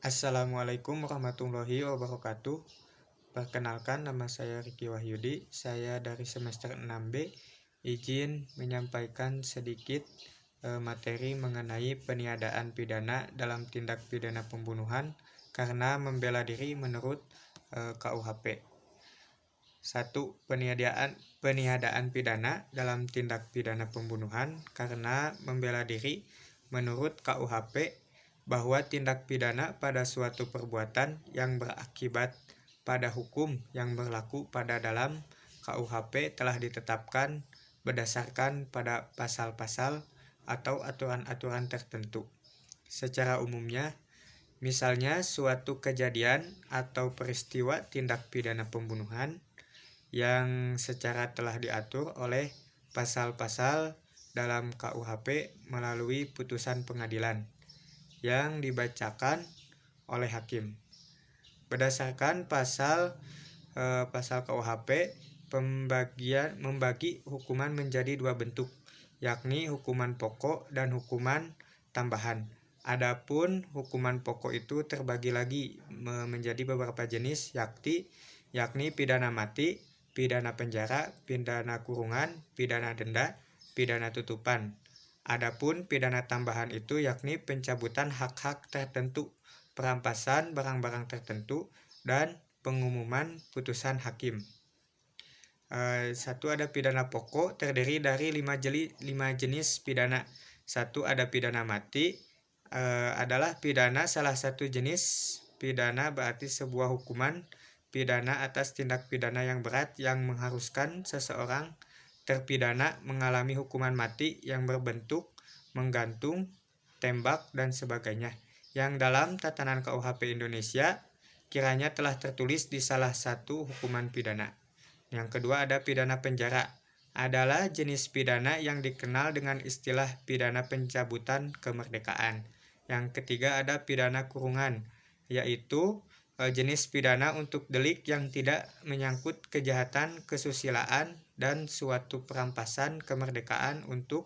Assalamualaikum warahmatullahi wabarakatuh. Perkenalkan, nama saya Riki Wahyudi. Saya dari semester 6B. Izin menyampaikan sedikit materi mengenai peniadaan pidana dalam tindak pidana pembunuhan karena membela diri menurut KUHP. 1. Peniadaan pidana dalam tindak pidana pembunuhan karena membela diri menurut KUHP bahwa tindak pidana pada suatu perbuatan yang berakibat pada hukum yang berlaku pada dalam KUHP telah ditetapkan berdasarkan pada pasal-pasal atau aturan-aturan tertentu. Secara umumnya, misalnya suatu kejadian atau peristiwa tindak pidana pembunuhan yang secara telah diatur oleh pasal-pasal dalam KUHP melalui putusan pengadilan yang dibacakan oleh hakim. Berdasarkan pasal KUHP, membagi hukuman menjadi dua bentuk, yakni hukuman pokok dan hukuman tambahan. Adapun hukuman pokok itu terbagi lagi menjadi beberapa jenis, yakni pidana mati, pidana penjara, pidana kurungan, pidana denda, pidana tutupan. Adapun pidana tambahan itu yakni pencabutan hak-hak tertentu, perampasan barang-barang tertentu, dan pengumuman putusan hakim. 1. Ada pidana pokok terdiri dari 5 jenis pidana. 1. Ada pidana mati, adalah pidana salah satu jenis pidana, berarti sebuah hukuman pidana atas tindak pidana yang berat yang mengharuskan seseorang terpidana mengalami hukuman mati yang berbentuk menggantung, tembak, dan sebagainya, yang dalam tatanan KUHP Indonesia kiranya telah tertulis di salah satu hukuman pidana. Yang kedua ada pidana penjara, adalah jenis pidana yang dikenal dengan istilah pidana pencabutan kemerdekaan. Yang ketiga ada pidana kurungan, yaitu jenis pidana untuk delik yang tidak menyangkut kejahatan kesusilaan dan suatu perampasan kemerdekaan untuk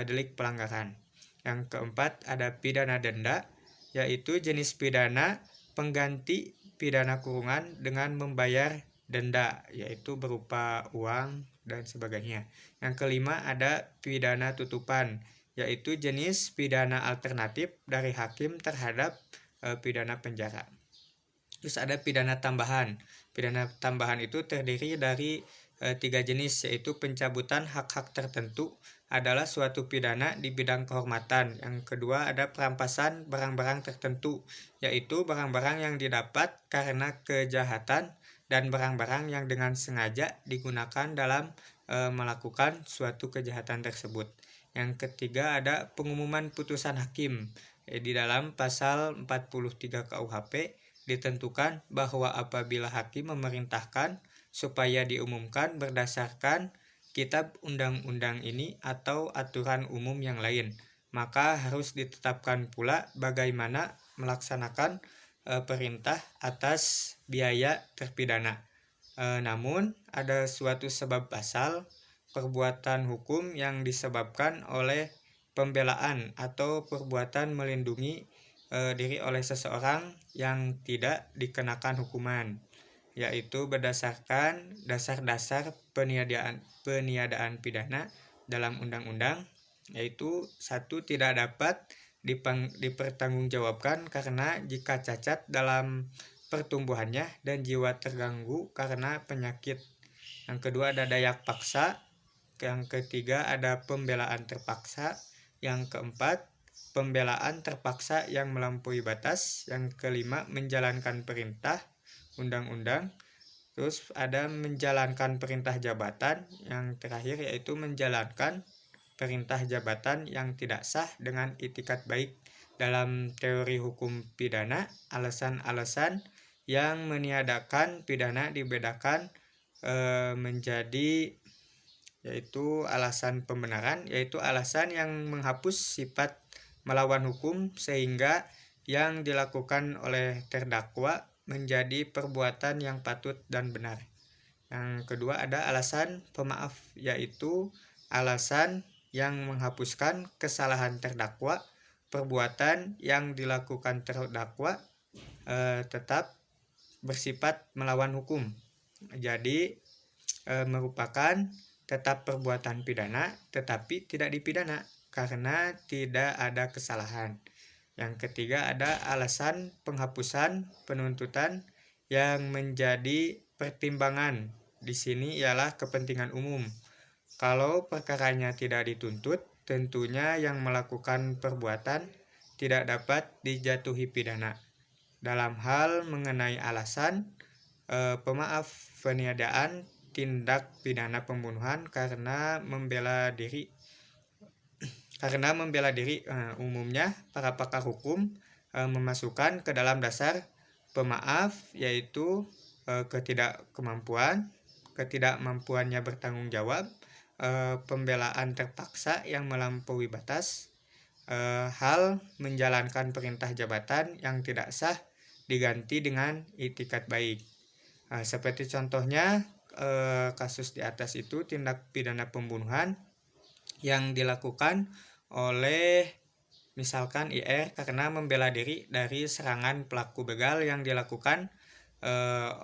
delik pelanggaran. Yang keempat ada pidana denda, yaitu jenis pidana pengganti pidana kurungan dengan membayar denda, yaitu berupa uang dan sebagainya. Yang kelima ada pidana tutupan, yaitu jenis pidana alternatif dari hakim terhadap pidana penjara. Terus ada pidana tambahan. Pidana tambahan itu terdiri dari 3 jenis, yaitu pencabutan hak-hak tertentu adalah suatu pidana di bidang kehormatan. Yang kedua ada perampasan barang-barang tertentu, yaitu barang-barang yang didapat karena kejahatan dan barang-barang yang dengan sengaja digunakan dalam melakukan suatu kejahatan tersebut. Yang ketiga ada pengumuman putusan hakim. Di dalam pasal 43 KUHP ditentukan bahwa apabila hakim memerintahkan supaya diumumkan berdasarkan kitab undang-undang ini atau aturan umum yang lain, maka harus ditetapkan pula bagaimana melaksanakan perintah atas biaya terpidana. Namun ada suatu sebab asal perbuatan hukum yang disebabkan oleh pembelaan atau perbuatan melindungi diri oleh seseorang yang tidak dikenakan hukuman, yaitu berdasarkan dasar-dasar peniadaan pidana dalam undang-undang, yaitu 1. Tidak dapat dipertanggungjawabkan karena jika cacat dalam pertumbuhannya dan jiwa terganggu karena penyakit. Yang kedua ada daya paksa. Yang ketiga ada pembelaan terpaksa. Yang keempat pembelaan terpaksa yang melampaui batas. Yang kelima menjalankan perintah undang-undang. Terus ada menjalankan perintah jabatan. Yang terakhir yaitu menjalankan perintah jabatan yang tidak sah dengan itikat baik. Dalam teori hukum pidana, alasan-alasan yang meniadakan pidana dibedakan menjadi, yaitu alasan pembenaran, yaitu alasan yang menghapus sifat melawan hukum sehingga yang dilakukan oleh terdakwa menjadi perbuatan yang patut dan benar. Yang kedua ada alasan pemaaf, yaitu alasan yang menghapuskan kesalahan terdakwa perbuatan yang dilakukan terdakwa tetap bersifat melawan hukum. Jadi merupakan tetap perbuatan pidana tetapi tidak dipidana karena tidak ada kesalahan. Yang ketiga ada alasan penghapusan penuntutan yang menjadi pertimbangan. Di sini ialah kepentingan umum. Kalau perkaranya tidak dituntut, tentunya yang melakukan perbuatan tidak dapat dijatuhi pidana. Dalam hal mengenai alasan pemaaf peniadaan tindak pidana pembunuhan karena membela diri umumnya para pakar hukum memasukkan ke dalam dasar pemaaf yaitu ketidakmampuannya bertanggung jawab, pembelaan terpaksa yang melampaui batas, hal menjalankan perintah jabatan yang tidak sah diganti dengan itikat baik. Seperti contohnya kasus di atas itu tindak pidana pembunuhan yang dilakukan oleh misalkan IR karena membela diri dari serangan pelaku begal yang dilakukan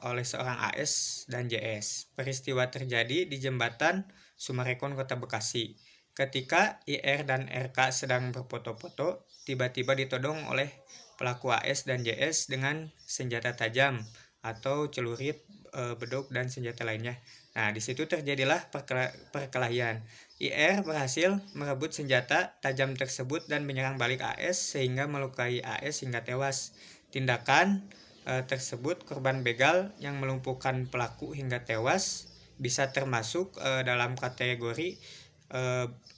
oleh seorang AS dan JS. Peristiwa terjadi di jembatan Sumarekon Kota Bekasi. Ketika IR dan RK sedang berfoto-foto, tiba-tiba ditodong oleh pelaku AS dan JS dengan senjata tajam atau celurit, beduk dan senjata lainnya. Nah, di situ terjadilah perkelahian. IR berhasil merebut senjata tajam tersebut dan menyerang balik AS sehingga melukai AS hingga tewas. Tindakan tersebut korban begal yang melumpuhkan pelaku hingga tewas bisa termasuk dalam kategori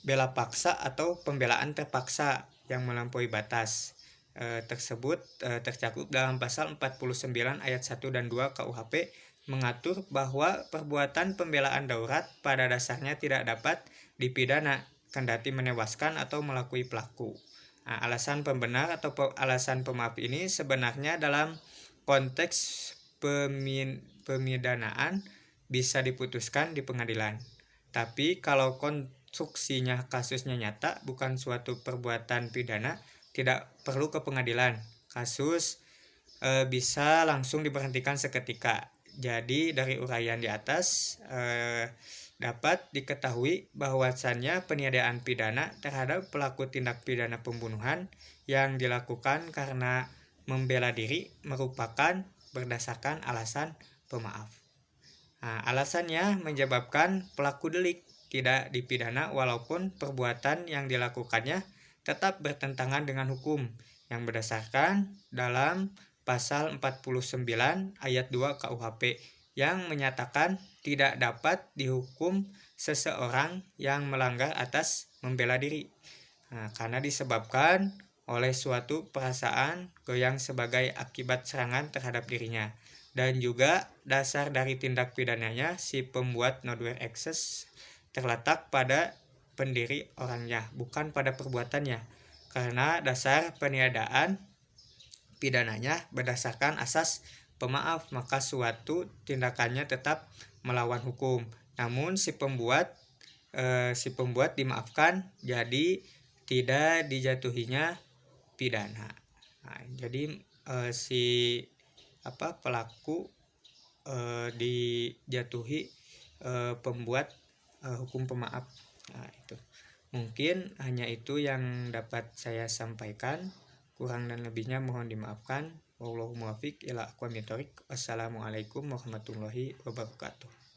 bela paksa atau pembelaan terpaksa yang melampaui batas. Tersebut tercakup dalam pasal 49 ayat 1 dan 2 KUHP mengatur bahwa perbuatan pembelaan darurat pada dasarnya tidak dapat dipidana kendati menewaskan atau melakui pelaku. Nah, alasan pembenar atau alasan pemaaf ini sebenarnya dalam konteks pemidanaan bisa diputuskan di pengadilan. Tapi kalau konstruksinya kasusnya nyata bukan suatu perbuatan pidana, tidak perlu ke pengadilan. Kasus bisa langsung diberhentikan seketika. Jadi dari uraian di atas dapat diketahui bahwasannya peniadaan pidana terhadap pelaku tindak pidana pembunuhan yang dilakukan karena membela diri merupakan berdasarkan alasan pemaaf. Nah, alasannya menyebabkan pelaku delik tidak dipidana walaupun perbuatan yang dilakukannya tetap bertentangan dengan hukum yang berdasarkan dalam pasal 49 ayat 2 KUHP yang menyatakan tidak dapat dihukum seseorang yang melanggar atas membela diri. Nah, karena disebabkan oleh suatu perasaan goyang sebagai akibat serangan terhadap dirinya. Dan juga dasar dari tindak pidananya si pembuat nodware excess terletak pada pendiri orangnya, bukan pada perbuatannya. Karena dasar peniadaan pidananya berdasarkan asas pemaaf, maka suatu tindakannya tetap melawan hukum. Namun si pembuat dimaafkan, jadi tidak dijatuhinya pidana. Nah, jadi pelaku dijatuhi pembuat hukum pemaaf. Nah, itu. Mungkin hanya itu yang dapat saya sampaikan. Kurang dan lebihnya mohon dimaafkan. Wallahu muwaffiq ila aqwamit thoriq. Wassalamualaikum warahmatullahi wabarakatuh.